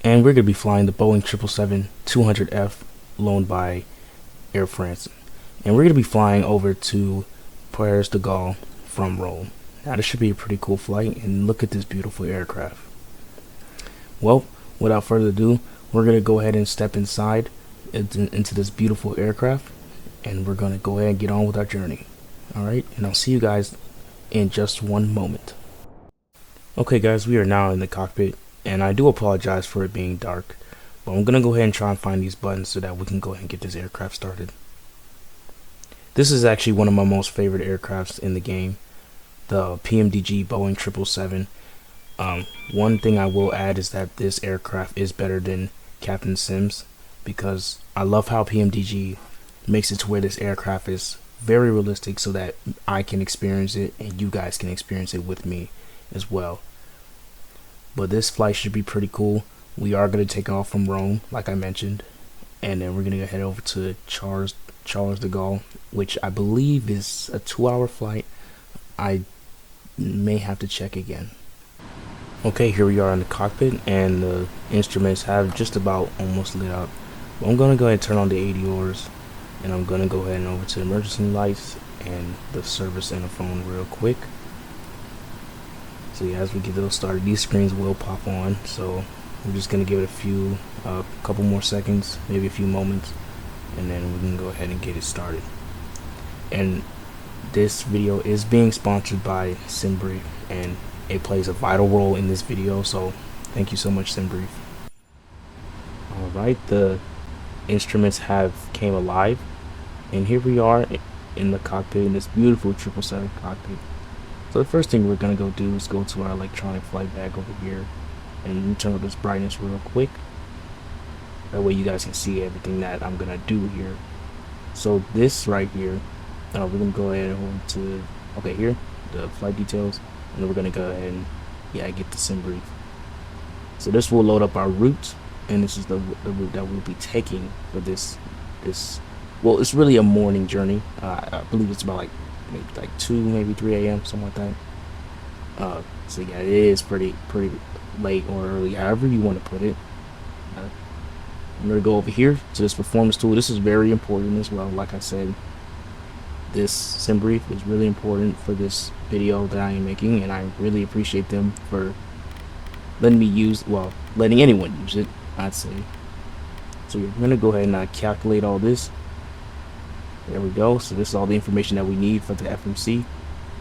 and we're going to be flying the Boeing 777-200F loaned by Air France, and we're going to be flying over to Paris de Gaulle from Rome. Now this should be a pretty cool flight, and look at this beautiful aircraft. Well, without further ado, we're going to go ahead and step inside into this beautiful aircraft, and we're going to go ahead and get on with our journey. Alright, and I'll see you guys in just one moment. Okay guys, we are now in the cockpit, and I do apologize for it being dark, but I'm gonna go ahead and try and find these buttons so that we can go ahead and get this aircraft started. This is actually one of my most favorite aircrafts in the game, the PMDG Boeing 777. One thing I will add is that this aircraft is better than Captain Sims, because I love how PMDG makes it to where this aircraft is very realistic so that I can experience it and you guys can experience it with me as well. But this flight should be pretty cool. We are going to take off from Rome, like I mentioned, and then we're going to head over to Charles de Gaulle, which I believe is a 2-hour flight. I may have to check again. Okay, here we are in the cockpit, and the instruments have just about almost lit up. But I'm going to go ahead and turn on the ADORs, and I'm going to go ahead and over to emergency lights and the service and the phone real quick. So yeah, as we get those started, these screens will pop on, so we're just going to give it a couple more seconds, maybe a few moments, and then we can go ahead and get it started. And this video is being sponsored by SimBrief, and it plays a vital role in this video, so thank you so much, SimBrief. Alright, the instruments have came alive, and here we are in the cockpit, in this beautiful 777 cockpit. So the first thing we're going to go do is go to our electronic flight bag over here and turn up this brightness real quick. That way you guys can see everything that I'm going to do here. So this right here, we're going to go ahead and to, okay, here, the flight details, and then we're going to go ahead and, get the SimBrief. So this will load up our route, and this is the route that we'll be taking for this, well, it's really a morning journey. I believe it's about maybe 2, maybe 3 a.m., something like that. So yeah, it is pretty late or early, however you want to put it. I'm gonna go over here to this performance tool. This is very important as well. Like I said, this SimBrief is really important for this video that I am making, and I really appreciate them for letting me use, well, letting anyone use it, I'd say. So we're gonna go ahead and calculate all this. There we go. So this is all the information that we need for the FMC,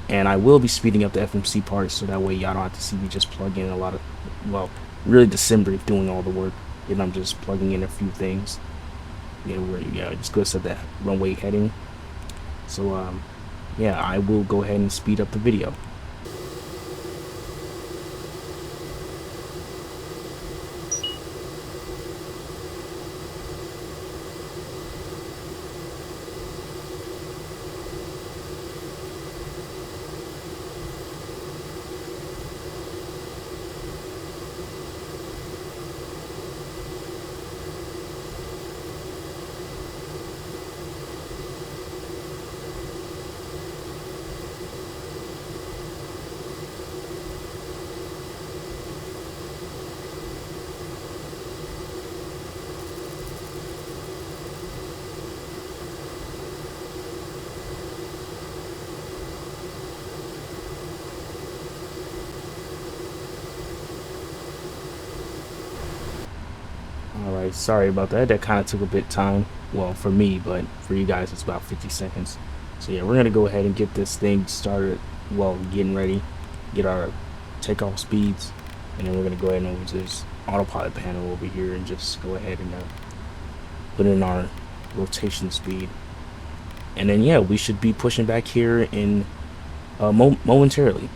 and I will be speeding up the FMC part so that way y'all don't have to see me just plug in a lot of, well, really the SimBrief doing all the work, and I'm just plugging in a few things. Just go set that runway heading. So yeah, I will go ahead and speed up the video. Alright, sorry about that. That kind of took a bit of time. Well, for me, but for you guys, it's about 50 seconds. So yeah, we're going to go ahead and get this thing started, well, getting ready, get our takeoff speeds, and then we're going to go ahead and over to this autopilot panel over here and just go ahead and put in our rotation speed. And then, yeah, we should be pushing back here in momentarily.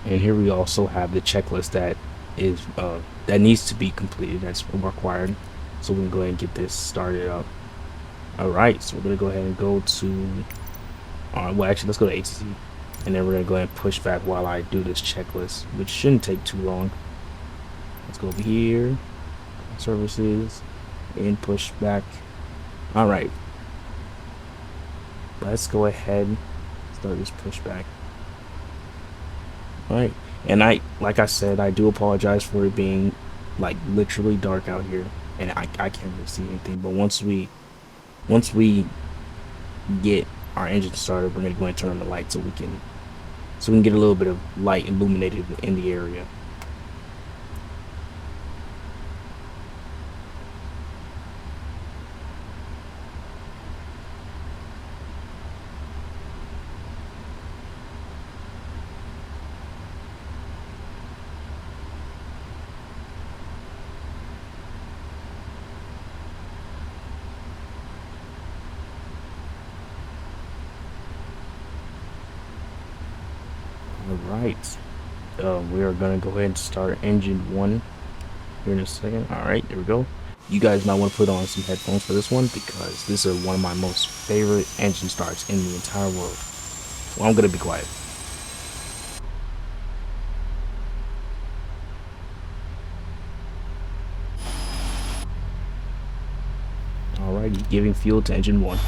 And here we also have the checklist that needs to be completed, that's required. So we can go ahead and get this started up. Alright, so we're gonna go ahead and go to well, actually, let's go to ATC, and then we're gonna go ahead and push back while I do this checklist, which shouldn't take too long. Let's go over here, services, and push back. All right, let's go ahead and start this pushback. All right, and like I said, I do apologize for it being like literally dark out here, and I can't really see anything. But once we get our engine started, we're gonna go ahead and turn on the light so we can get a little bit of light illuminated in the area. Alright, we are gonna go ahead and start engine 1 here in a second. Alright, there we go. You guys might want to put on some headphones for this one, because this is one of my most favorite engine starts in the entire world. Well, I'm gonna be quiet. Alright, giving fuel to engine 1.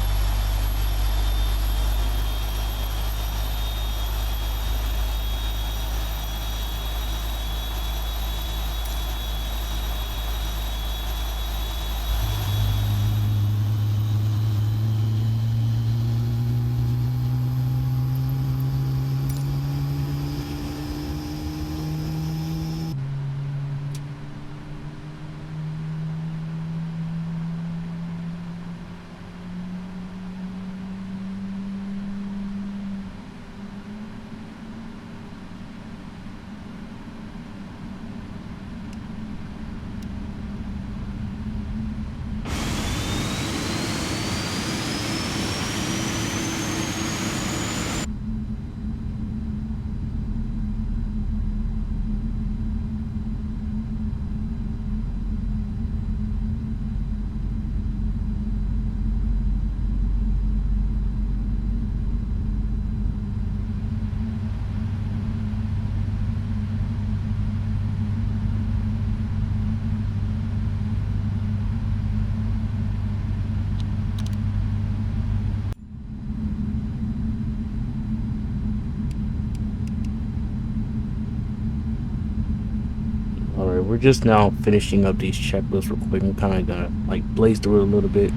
Alright, we're just now finishing up these checklists real quick. I'm kind of gonna like blaze through it a little bit,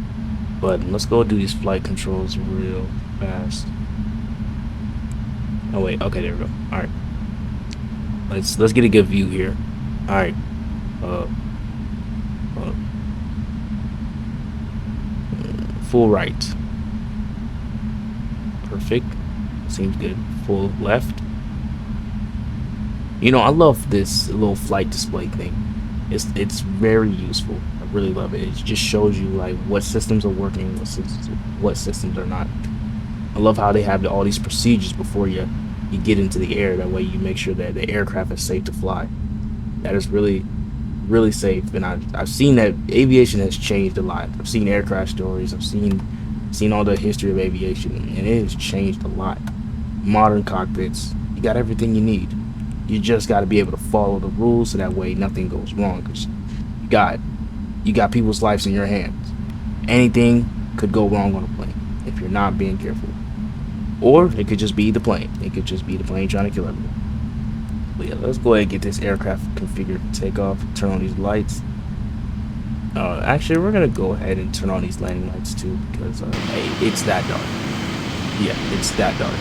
but let's go do these flight controls real fast. Oh wait, okay, there we go. Alright, let's get a good view here. Alright, full right, perfect, seems good. Full left. You know, I love this little flight display thing. It's very useful. I really love it. It just shows you like what systems are working, what systems are not. I love how they have all these procedures before you get into the air. That way you make sure that the aircraft is safe to fly. That is really safe. And I've seen that aviation has changed a lot. I've seen aircraft stories. I've seen all the history of aviation, and it has changed a lot. Modern cockpits, you got everything you need. You just got to be able to follow the rules so that way nothing goes wrong, because you got people's lives in your hands. Anything could go wrong on a plane if you're not being careful. Or it could just be the plane. It could just be the plane trying to kill everyone. But yeah, let's go ahead and get this aircraft configured for takeoff. Turn on these lights. Actually, we're going to go ahead and turn on these landing lights too, because hey, it's that dark. Yeah, it's that dark.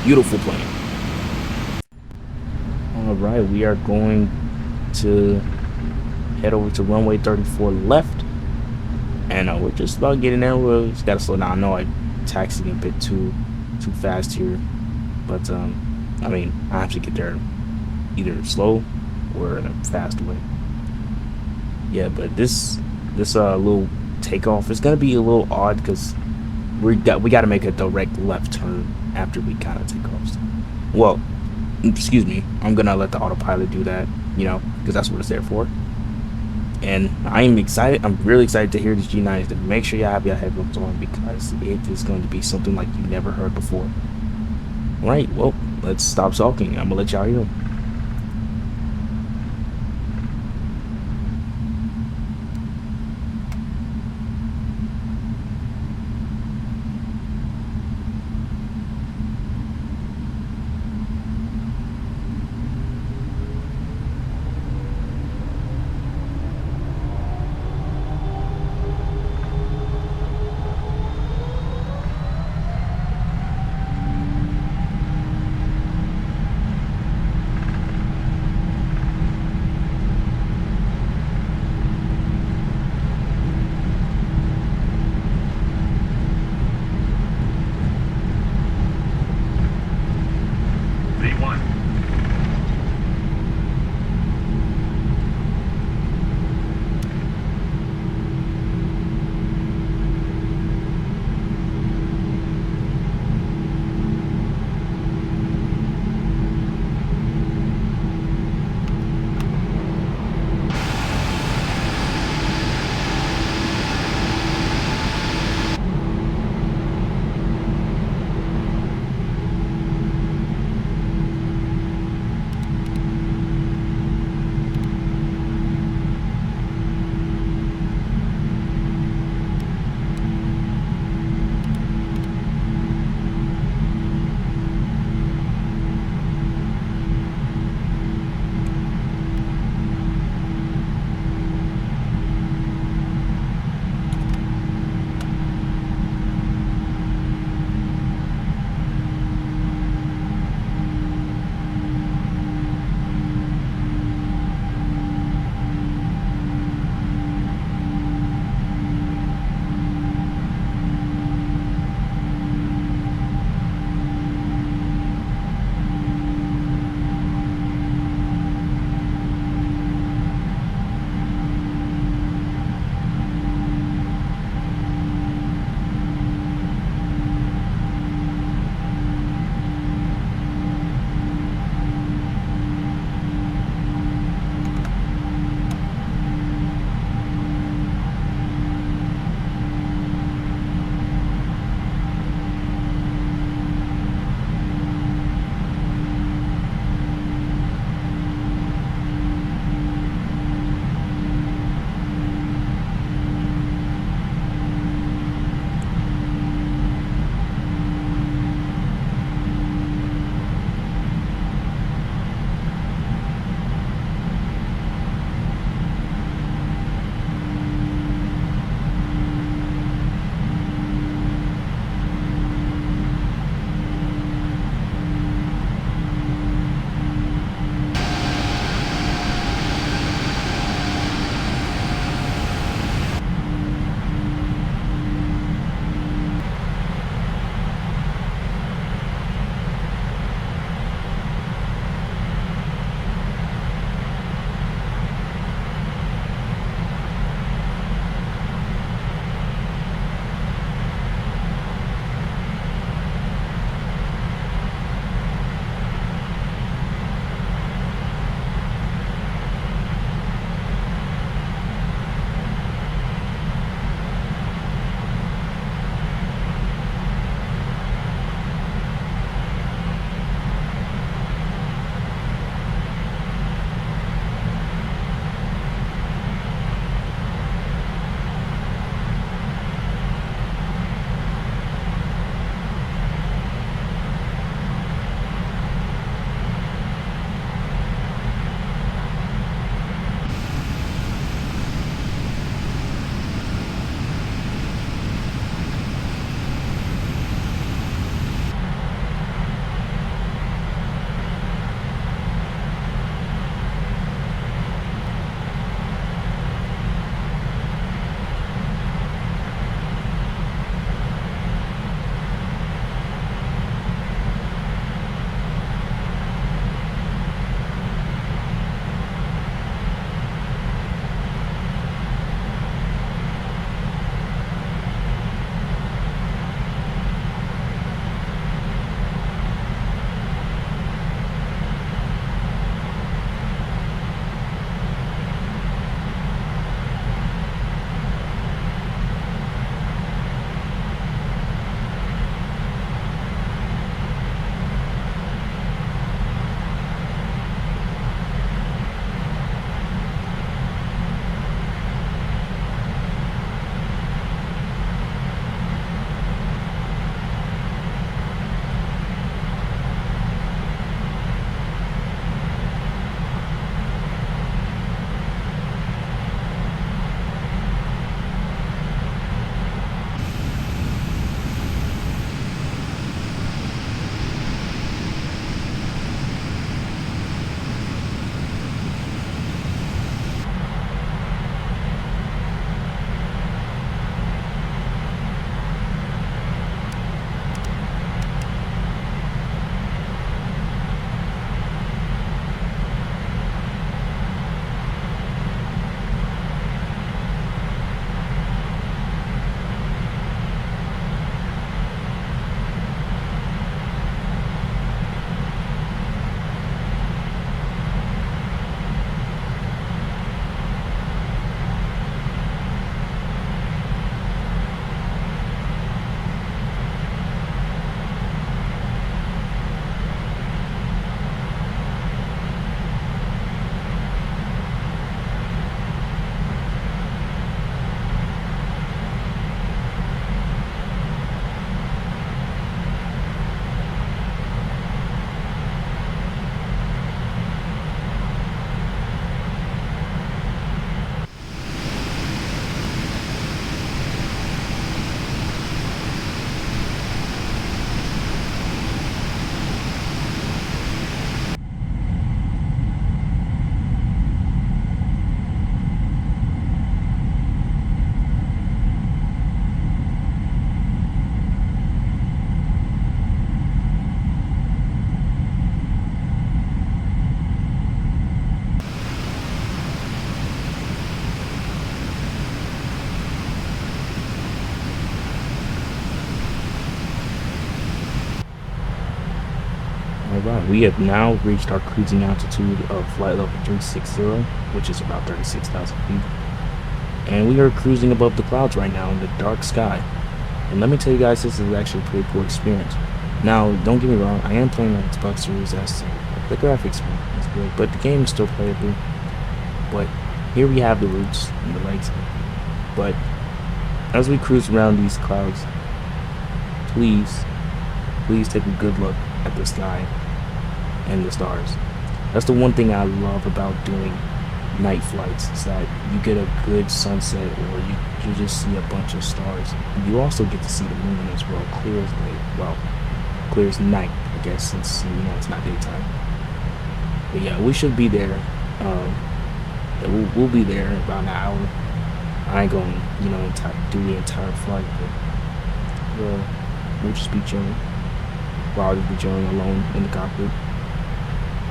Beautiful plane. Alright, we are going to head over to runway 34 left, and we're just about getting there. We just gotta slow down. I know I taxied a bit too fast here, but I mean, I have to get there either slow or in a fast way. Yeah, but this little takeoff is gonna be a little odd because we got to make a direct left turn after we kind of take off. Well, excuse me, I'm gonna let the autopilot do that, you know, because that's what it's there for. And I'm excited. I'm really excited to hear this G9. Make sure you have your headphones on, because it is going to be something like you never heard before. Right, well, let's stop talking. I'm gonna let y'all hear 'em. We have now reached our cruising altitude of flight level 360, which is about 36,000 feet. And we are cruising above the clouds right now in the dark sky. And let me tell you guys, this is actually a pretty cool experience. Now, don't get me wrong, I am playing on Xbox Series S. The graphics is good, but the game is still playable. But here we have the roots and the legs. But as we cruise around these clouds, please take a good look at the sky and the stars. That's the one thing I love about doing night flights, is that you get a good sunset, or you just see a bunch of stars. And you also get to see the moon as well, clear as day. Well, clear as night, I guess, since it's not daytime. But yeah, we should be there. We'll be there in about an hour. I ain't gonna do the entire flight, but we'll just be chilling. Well, I'll just be chilling alone in the cockpit.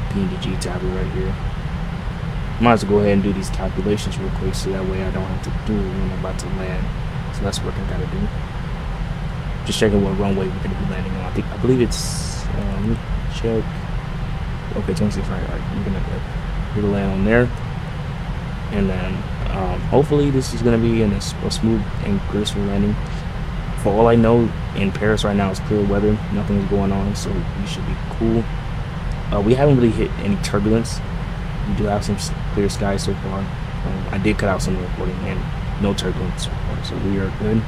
PMDG tablet right here. Might as well go ahead and do these calculations real quick, so that way I don't have to do it when I'm about to land. So that's what I gotta do. Just checking what runway we're gonna be landing on. I believe it's let me check. Okay, 26. Right. We're gonna land on there, and then hopefully this is gonna be a smooth and graceful landing. For all I know, in Paris right now it's clear weather, nothing is going on, so we should be cool. We haven't really hit any turbulence. We do have some clear skies so far. I did cut out some of the recording, and no turbulence so far, so we are good.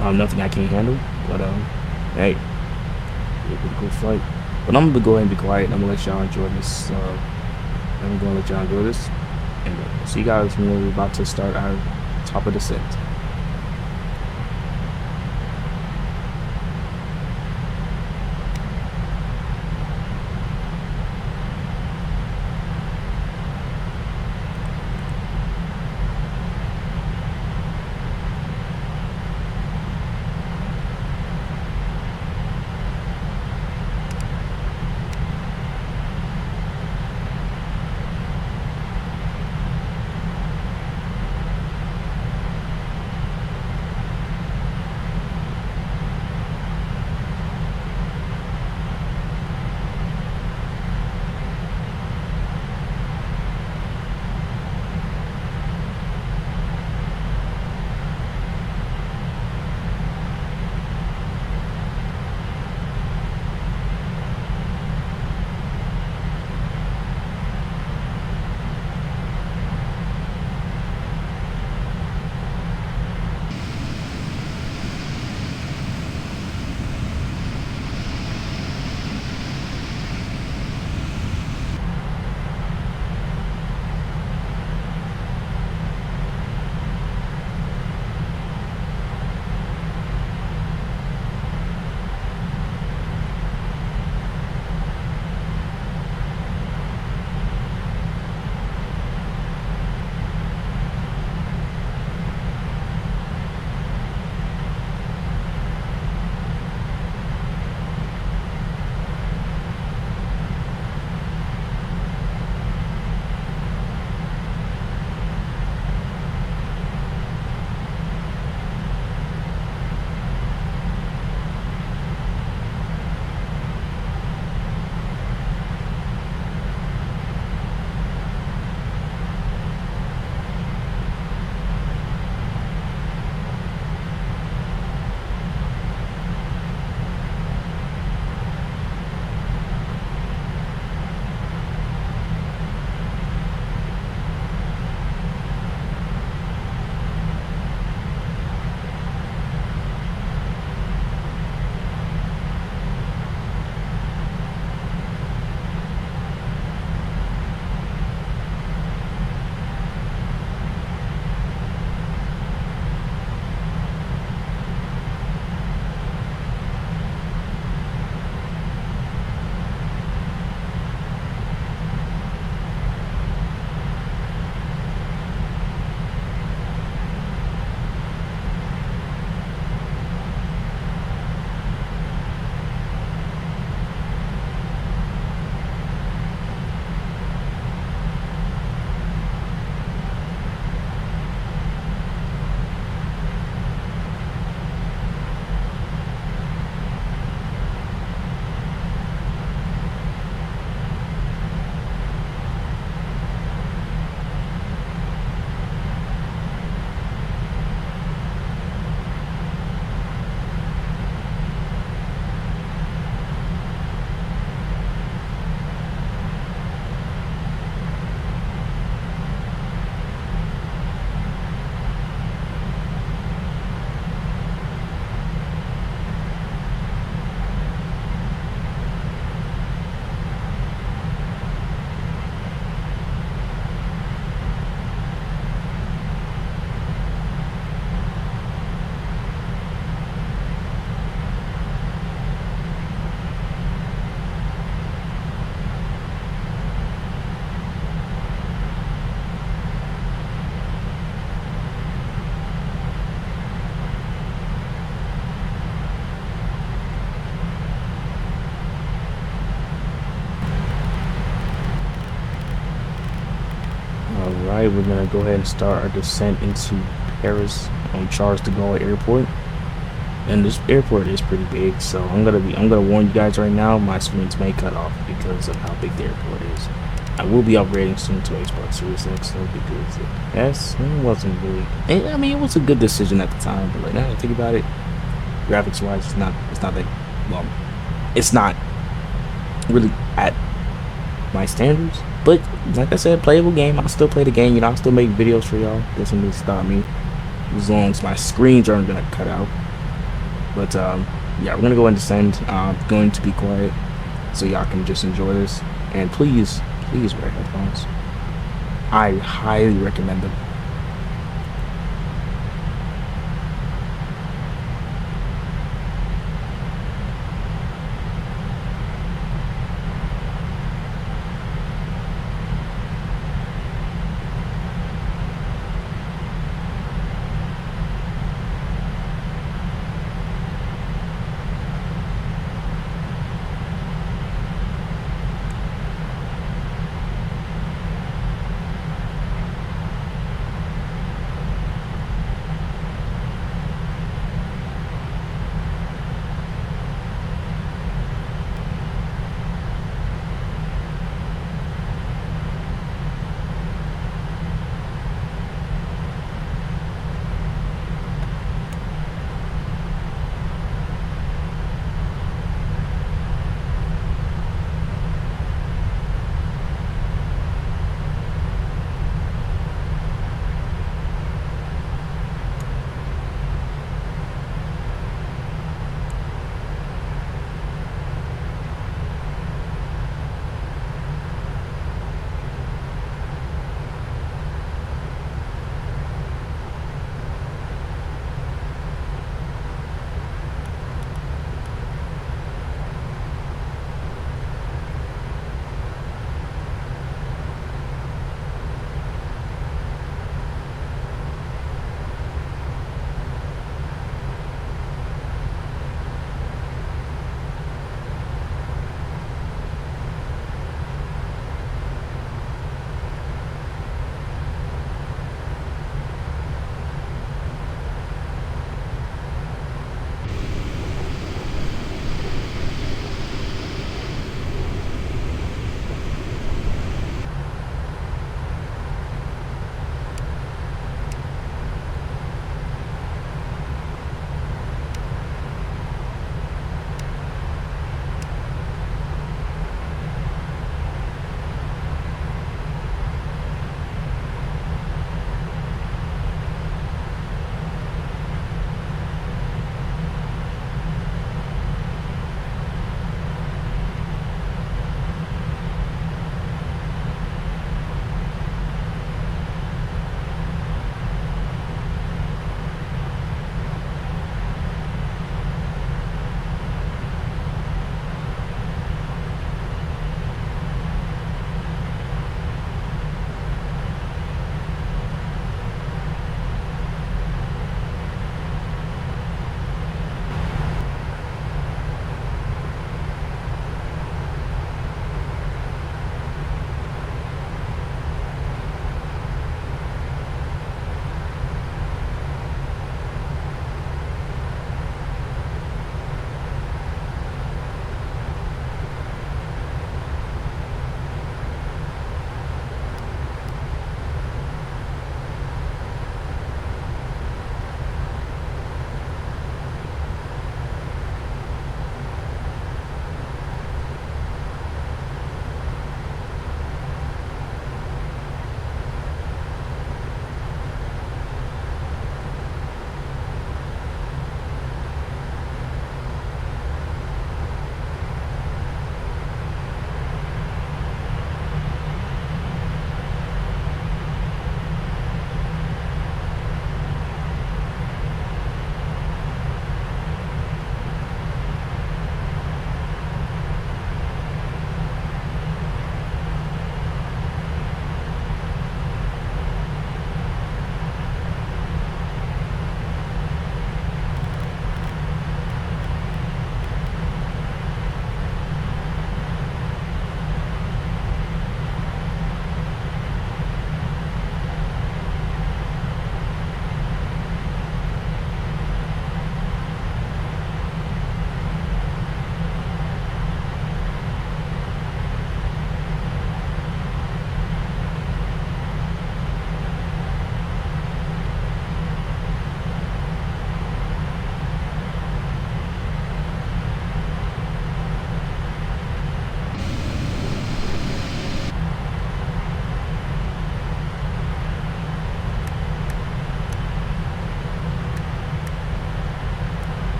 Nothing I can't handle, but hey, a pretty cool flight. But I'm gonna go ahead and be quiet. I'm gonna let y'all enjoy this. And see you guys when we're about to start our top of descent. Alright, we're gonna go ahead and start our descent into Paris on Charles de Gaulle Airport. And this airport is pretty big, so I'm gonna warn you guys right now, my screens may cut off because of how big the airport is. I will be upgrading soon to Xbox Series X, so because yes, it wasn't really. I mean, it was a good decision at the time, but like now that I think about it, graphics wise, it's not that well. It's not really at my standards, but like I said, playable game. I'll still play the game. You know, I'll still make videos for y'all. Doesn't really stop me as long as my screens aren't gonna cut out. But yeah, we're gonna go and descend. Going to be quiet so y'all can just enjoy this. And please wear headphones. I highly recommend them.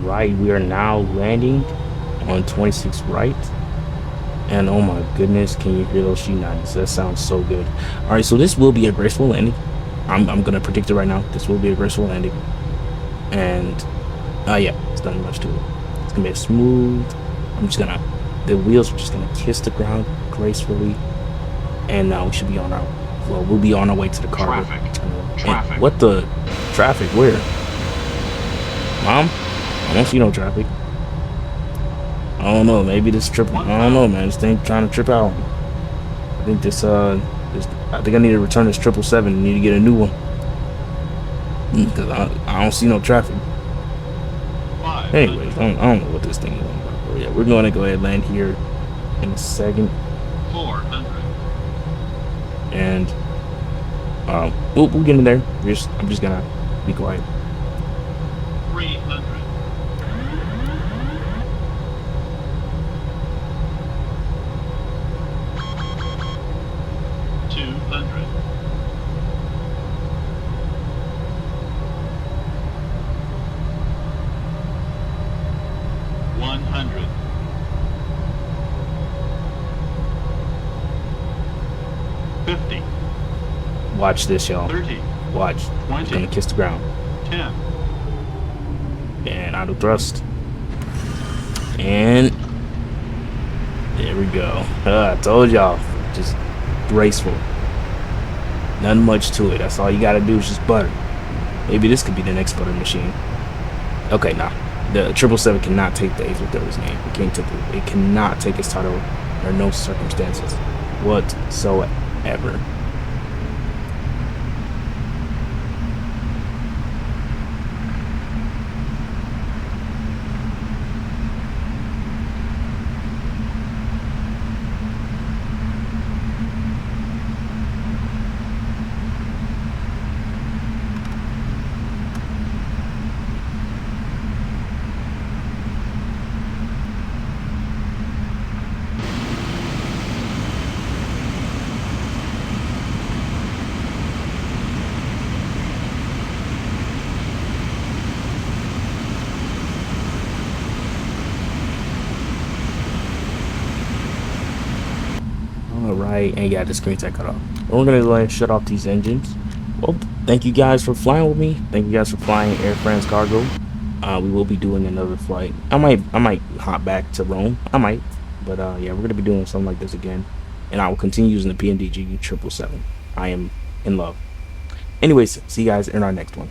right, we are now landing on 26 right. And oh my goodness, can you hear those G90s? That sounds so good. All right, so this will be a graceful landing. I'm gonna predict it right now. This will be a graceful landing. And yeah, it's not much to it. It's gonna be a smooth. The wheels are just gonna kiss the ground gracefully, and now we should be on our. Well, we'll be on our way to the cargo. Traffic. What the traffic? Where? Mom? I don't see no traffic. I don't know. Maybe this trip. I don't know, man. This thing trying to trip out. I think I think I need to return this 777 and need to get a new one. Because I don't see no traffic. Anyways, I don't know what this thing is about. But yeah, we're going to go ahead and land here in a second. 400. And we'll get in there. I'm just gonna be quiet. 300. 200. 100. 50. Watch this, y'all. 30. Watch. 20. It's gonna kiss the ground. 10. And auto thrust. And there we go. I told y'all, just graceful. Nothing much to it. That's all you gotta do is just butter. Maybe this could be the next butter machine. Okay, nah. The 777 cannot take the A330's name. It can't take it. It cannot take its title under no circumstances whatsoever. Alright, and yeah, the screen tech cut off. We're gonna go ahead and shut off these engines. Well, thank you guys for flying with me. Thank you guys for flying Air France cargo. We will be doing another flight. I might hop back to Rome. I might. But yeah, we're gonna be doing something like this again. And I will continue using the PMDG 777. I am in love. Anyways, see you guys in our next one.